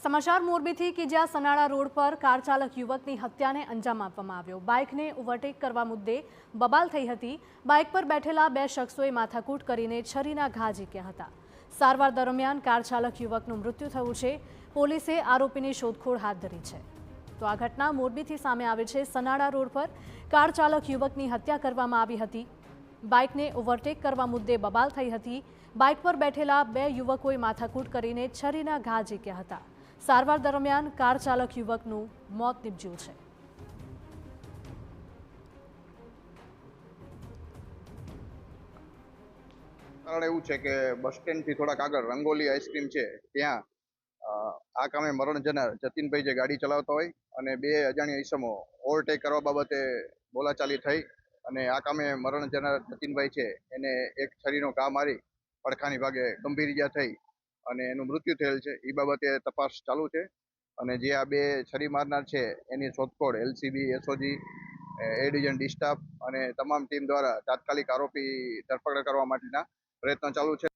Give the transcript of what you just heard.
સમાચાર મોરબીથી કે જ્યાં સનાળા રોડ પર કાર ચાલક યુવકની હત્યાને અંજામ આપવામાં આવ્યો। બાઇકને ઓવરટેક કરવા મુદ્દે બબાલ થઈ હતી। બાઇક પર બેઠેલા બે શખ્સોએ માથાકૂટ કરીને છરીના ઘા ઝીંક્યા હતા। સારવાર દરમિયાન કાર ચાલક યુવકનું મૃત્યુ થયું છે। પોલીસે આરોપીની શોધખોળ હાથ ધરી છે। તો આ ઘટના મોરબીથી સામે આવે છે। સનાળા રોડ પર કાર ચાલક યુવકની હત્યા કરવામાં આવી હતી। બાઇકને ઓવરટેક કરવા મુદ્દે બબાલ થઈ હતી। બાઇક પર બેઠેલા બે યુવકોએ માથાકૂટ કરીને છરીના ઘા ઝીંક્યા હતા। સારવાર દરમિયાન કાર ચાલક યુવકનું મોત નીપજ્યું છે। કારણ એવું છે કે બસ સ્ટેન્ડથી થોડાક આગળ રંગોલી આઈસ્ક્રીમ છે ત્યાં આ કામે મરણ જનાર જતીનભાઈ જે ગાડી ચલાવતા હોય અને બે અજાણ્યા ઈસમો ઓવરટેક કરવા બાબતે બોલાચાલી થઈ અને આ કામે મરણ જનાર જતીનભાઈ છે એને એક છરીનો ઘા મારી પડખાની ભાગે ગંભીર ઈજા થઈ અને એનું મૃત્યુ થયેલ છે। એ બાબતે તપાસ ચાલુ છે અને જે આ બે છરી મારનાર છે એની શોધખોળ એલસીબી, એસઓજી, એ ડિવિઝન ડી સ્ટાફ અને તમામ ટીમ દ્વારા તાત્કાલિક આરોપી ધરપકડ કરવા માટેના પ્રયત્નો ચાલુ છે।